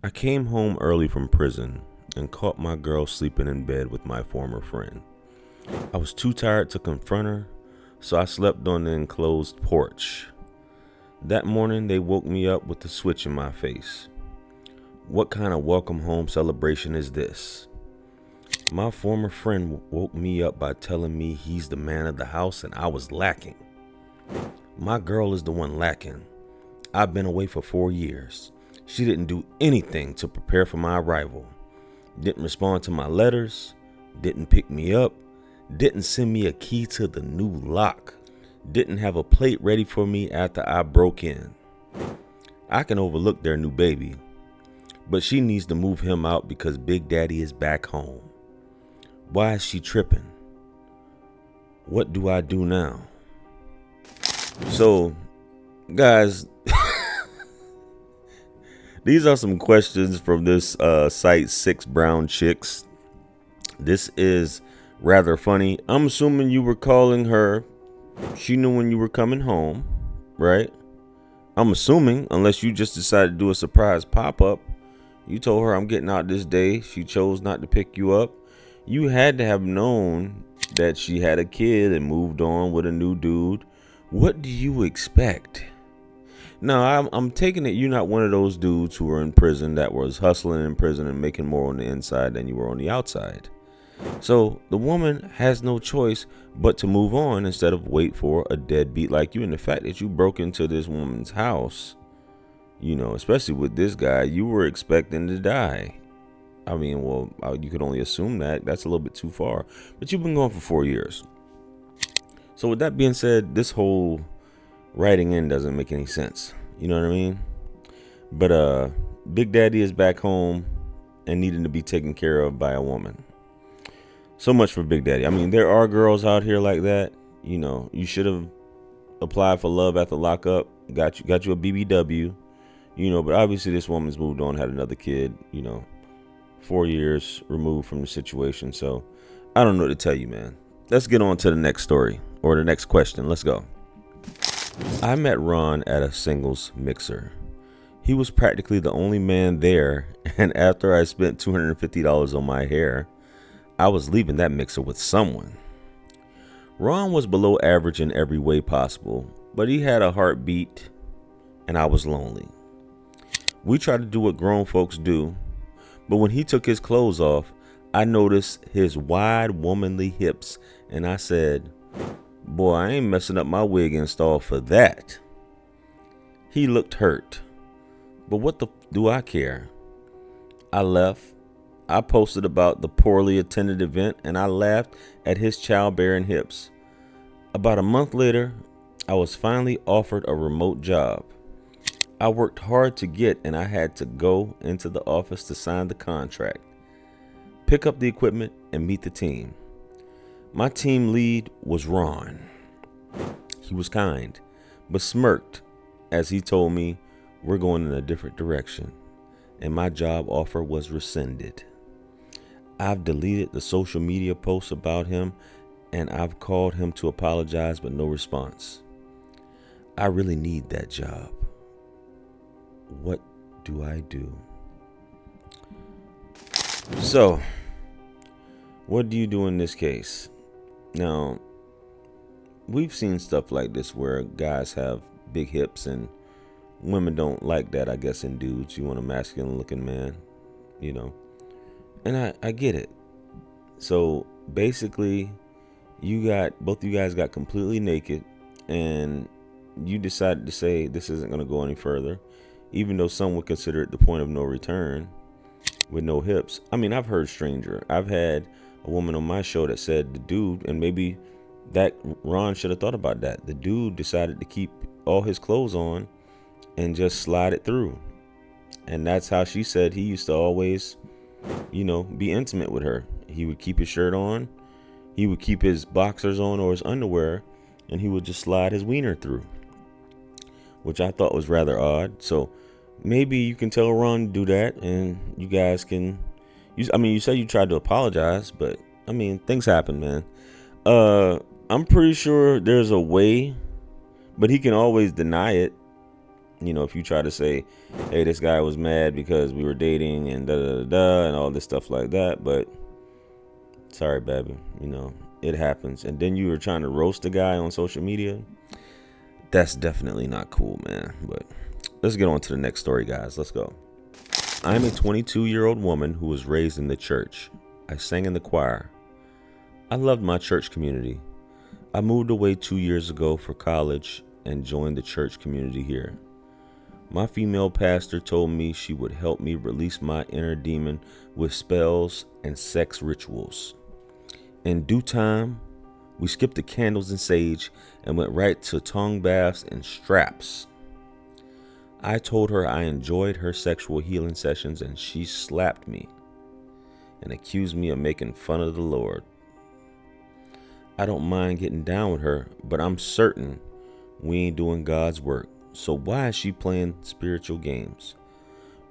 I came home early from prison and caught my girl sleeping in bed with my former friend. I was too tired to confront her, so I slept on the enclosed porch. That morning, they woke me up with a switch in my face. What kind of welcome home celebration is this? My former friend woke me up by telling me he's the man of the house and I was lacking. My girl is the one lacking. I've been away for 4 years. She didn't do anything to prepare for my arrival. Didn't respond to my letters. Didn't pick me up. Didn't send me a key to the new lock. Didn't have a plate ready for me after I broke in. I can overlook their new baby, but she needs to move him out because Big Daddy is back home. Why is she tripping? What do I do now? So, guys, these are some questions from this site, Six Brown Chicks. This is rather funny. I'm assuming you were calling her. She knew when you were coming home, right? I'm assuming, unless you just decided to do a surprise pop-up. You told her, I'm getting out this day. She chose not to pick you up. You had to have known that she had a kid and moved on with a new dude. What do you expect? Now, I'm taking it you're not one of those dudes who were in prison that was hustling in prison and making more on the inside than you were on the outside. So the woman has no choice but to move on instead of wait for a deadbeat like you. And the fact that you broke into this woman's house, especially with this guy, you were expecting to die. I mean, well, you could only assume that. That's a little bit too far. But you've been gone for 4 years. So with that being said, this whole writing in doesn't make any sense. You know what I mean? But Big Daddy is back home and needing to be taken care of by a woman. So much for Big Daddy. I mean, there are girls out here like that. You should have applied for love at the lockup. Got you a BBW. But obviously this woman's moved on, had another kid. 4 years removed from the situation. So I don't know what to tell you, man. Let's get on to the next story or the next question. Let's go. I met Ron at a singles mixer. He was practically the only man there, and after I spent $250 on my hair, I was leaving that mixer with someone. Ron was below average in every way possible, but he had a heartbeat, and I was lonely. We tried to do what grown folks do, but when he took his clothes off, I noticed his wide womanly hips, and I said, boy, I ain't messing up my wig install for that. He looked hurt, but what the do I care? I left. I posted about the poorly attended event, and I laughed at his childbearing hips. About a month later, I was finally offered a remote job. I worked hard to get, and I had to go into the office to sign the contract, pick up the equipment, and meet the team. My team lead was Ron. He was kind, but smirked as he told me we're going in a different direction, and my job offer was rescinded. I've deleted the social media posts about him, and I've called him to apologize, but no response. I really need that job. What do I do? So, what do you do in this case? Now, we've seen stuff like this where guys have big hips and women don't like that, I guess, in dudes. You want a masculine looking man, And I get it. So basically, both you guys got completely naked and you decided to say this isn't going to go any further, even though some would consider it the point of no return with no hips. I mean, I've heard stranger. I've had a woman on my show that said the dude, and maybe that Ron should have thought about that. The dude decided to keep all his clothes on and just slide it through. And that's how she said he used to always, be intimate with her. He would keep his shirt on. He would keep his boxers on or his underwear, and he would just slide his wiener through, which I thought was rather odd. So maybe you can tell Ron to do that, and you guys can. You said you tried to apologize, but things happen, man. I'm pretty sure there's a way, but he can always deny it. If you try to say, hey, this guy was mad because we were dating and da da da da and all this stuff like that, but sorry, baby, it happens. And then you were trying to roast the guy on social media. That's definitely not cool, man. But let's get on to the next story, guys. Let's go. I'm a 22-year-old woman who was raised in the church. I sang in the choir. I loved my church community. I moved away 2 years ago for college and joined the church community here. My female pastor told me she would help me release my inner demon with spells and sex rituals. In due time, we skipped the candles and sage and went right to tongue baths and straps. I told her I enjoyed her sexual healing sessions, and she slapped me and accused me of making fun of the Lord. I don't mind getting down with her, but I'm certain we ain't doing God's work. So why is she playing spiritual games?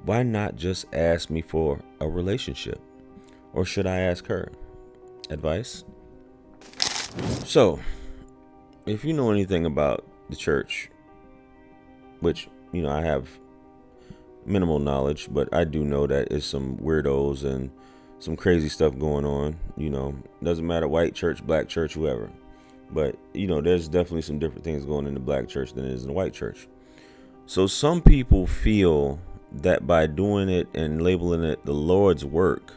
Why not just ask me for a relationship? Or should I ask her? Advice? So, if you know anything about the church, which, I have minimal knowledge, but I do know that it's some weirdos and some crazy stuff going on. Doesn't matter, white church, black church, whoever. But, there's definitely some different things going on in the black church than it is in the white church. So some people feel that by doing it and labeling it the Lord's work,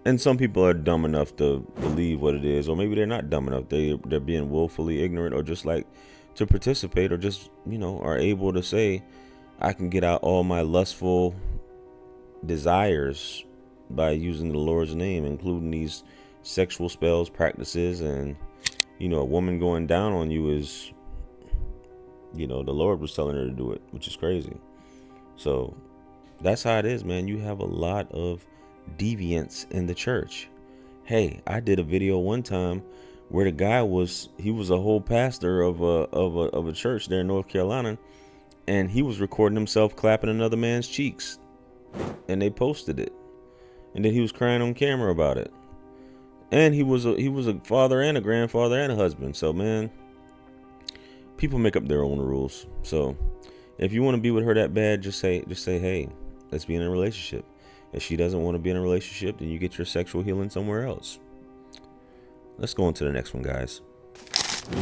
and some people are dumb enough to believe what it is, or maybe they're not dumb enough. They're being willfully ignorant, or just like to participate, or just, are able to say, I can get out all my lustful desires by using the Lord's name, including these sexual spells, practices, and, a woman going down on you is, the Lord was telling her to do it, which is crazy. So that's how it is, man. You have a lot of deviance in the church. Hey, I did a video one time where the guy was a whole pastor of a church there in North Carolina, and he was recording himself clapping another man's cheeks, and they posted it, and then he was crying on camera about it. And he was a father and a grandfather and a husband. So, man, people make up their own rules. So if you want to be with her that bad, just say, hey, let's be in a relationship. If she doesn't want to be in a relationship, then you get your sexual healing somewhere else. Let's go on to the next one, guys.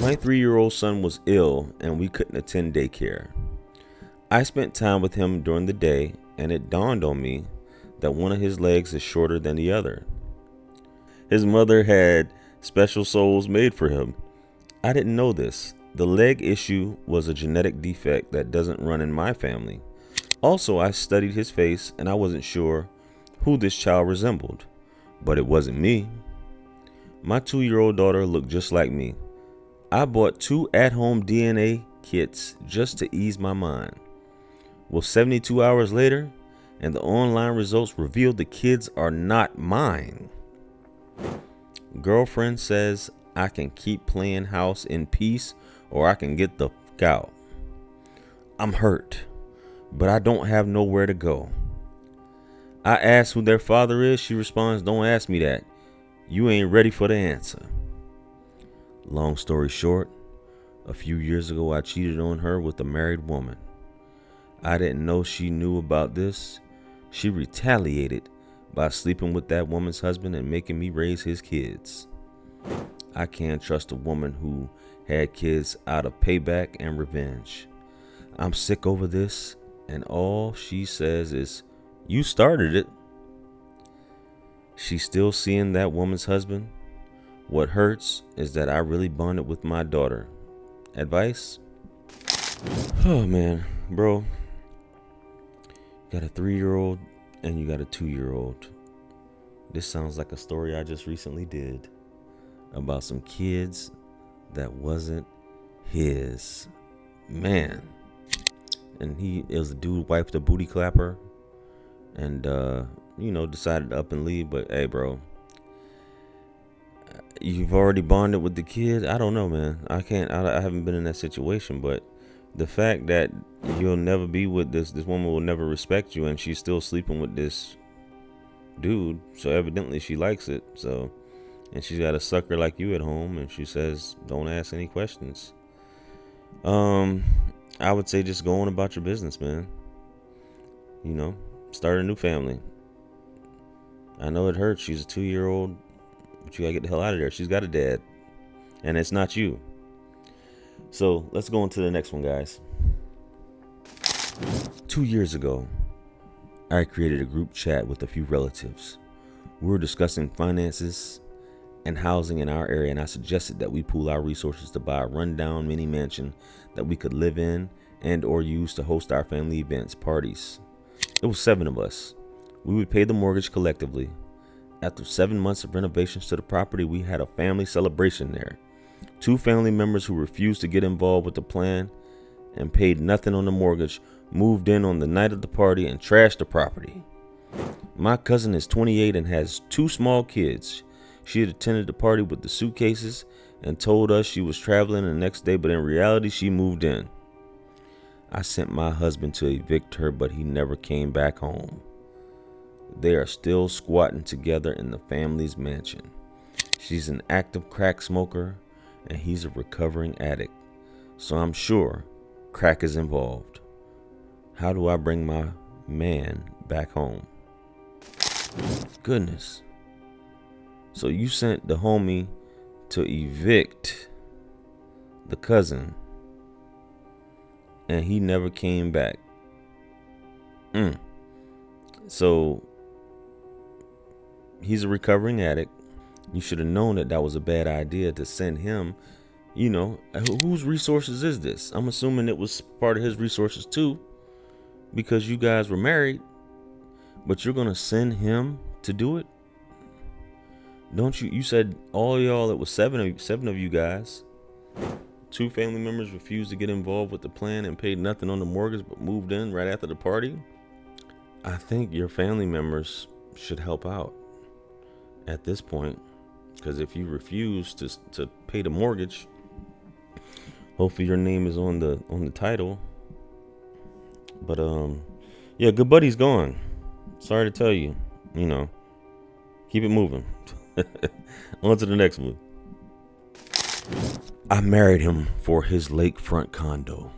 My 3-year-old son was ill and we couldn't attend daycare. I spent time with him during the day, and it dawned on me that one of his legs is shorter than the other. His mother had special soles made for him. I didn't know this. The leg issue was a genetic defect that doesn't run in my family. Also, I studied his face and I wasn't sure who this child resembled, but it wasn't me. My 2-year-old daughter looked just like me. I bought 2 at-home DNA kits just to ease my mind. Well, 72 hours later, and the online results revealed the kids are not mine. Girlfriend says I can keep playing house in peace or I can get the fuck out. I'm hurt, but I don't have nowhere to go. I ask who their father is. She responds, don't ask me that. You ain't ready for the answer. Long story short, a few years ago I cheated on her with a married woman. I didn't know she knew about this. She retaliated by sleeping with that woman's husband and making me raise his kids. I can't trust a woman who had kids out of payback and revenge. I'm sick over this, and all she says is, you started it. She's still seeing that woman's husband. What hurts is that I really bonded with my daughter. Advice? Oh man, bro. You got a 3-year-old and you got a 2-year-old. This sounds like a story I just recently did about some kids that wasn't his. Man. And it was a dude wiped a booty clapper and decided to up and leave. But hey, bro, you've already bonded with the kid. I don't know, man. I haven't been in that situation, but the fact that you'll never be with this woman will never respect you, and she's still sleeping with this dude, so evidently she likes it. So, and she's got a sucker like you at home, and she says don't ask any questions. I would say just go on about your business, man. You know, start a new family. I know it hurts. She's a 2-year-old, but you gotta get the hell out of there. She's got a dad, and it's not you. So let's go on to the next one, guys. 2 years ago, I created a group chat with a few relatives. We were discussing finances and housing in our area, and I suggested that we pool our resources to buy a rundown mini mansion that we could live in and or use to host our family events, parties. It was 7 of us. We would pay the mortgage collectively. After 7 months of renovations to the property, we had a family celebration there. 2 family members who refused to get involved with the plan and paid nothing on the mortgage moved in on the night of the party and trashed the property. My cousin is 28 and has 2 small kids. She had attended the party with the suitcases and told us she was traveling the next day, but in reality, she moved in. I sent my husband to evict her, but he never came back home. They are still squatting together in the family's mansion. She's an active crack smoker, and he's a recovering addict. So I'm sure crack is involved. How do I bring my man back home? Goodness. So you sent the homie to evict the cousin, and he never came back. So he's a recovering addict. You should have known that that was a bad idea to send him. You know, whose resources is this? I'm assuming it was part of his resources too, because you guys were married. But you're gonna send him to do it? Don't you? You said all y'all. It was seven of you guys. 2 family members refused to get involved with the plan and paid nothing on the mortgage, but moved in right after the party. I think your family members should help out at this point, because if you refuse to pay the mortgage, hopefully your name is on the title. But yeah, good buddy's gone. Sorry to tell you. You know, keep it moving. On to the next one. I married him for his lakefront condo.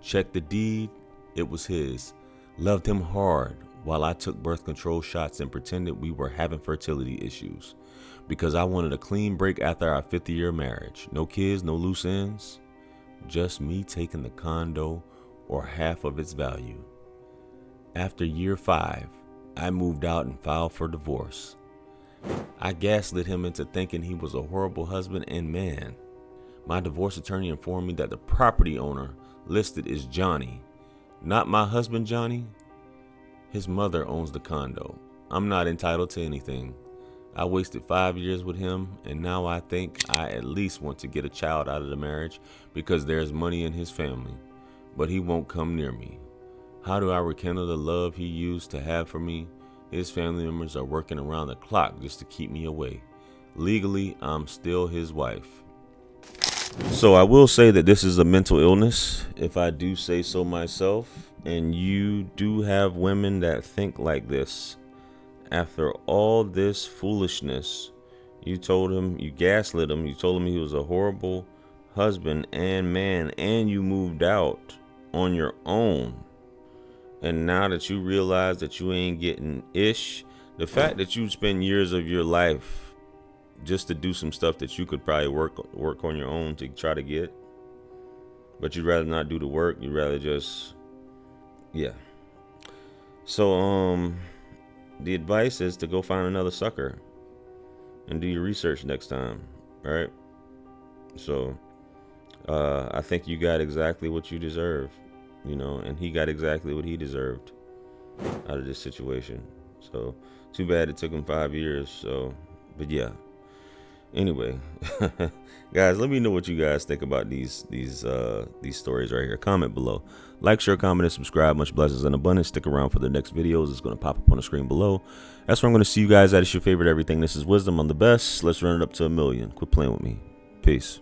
Checked the deed, it was his. Loved him hard while I took birth control shots and pretended we were having fertility issues because I wanted a clean break after our 50-year marriage. No kids, no loose ends. Just me taking the condo or half of its value. After year 5, I moved out and filed for divorce. I gaslit him into thinking he was a horrible husband and man. My divorce attorney informed me that the property owner listed is Johnny, not my husband Johnny. His mother owns the condo. I'm not entitled to anything. I wasted 5 years with him, and now I think I at least want to get a child out of the marriage because there's money in his family, but he won't come near me. How do I rekindle the love he used to have for me? His family members are working around the clock just to keep me away. Legally, I'm still his wife. So I will say that this is a mental illness, if I do say so myself, and you do have women that think like this. After all this foolishness, you told him, you gaslit him, you told him he was a horrible husband and man, and you moved out on your own. And now that you realize that you ain't getting ish, the fact that you spend years of your life just to do some stuff that you could probably work on your own to try to get, but you'd rather not do the work, you'd rather just, yeah. So the advice is to go find another sucker and do your research next time, right? So I think you got exactly what you deserve, you know, and he got exactly what he deserved out of this situation. So too bad it took him 5 years. So, but yeah. Anyway, guys, let me know what you guys think about these stories right here. Comment below. Like, share, comment, and subscribe. Much blessings and abundance. Stick around for the next videos. It's going to pop up on the screen below. That's where I'm going to see you guys at. It's your favorite everything. This is Wisdom. I'm the best. Let's run it up to 1 million. Quit playing with me. Peace.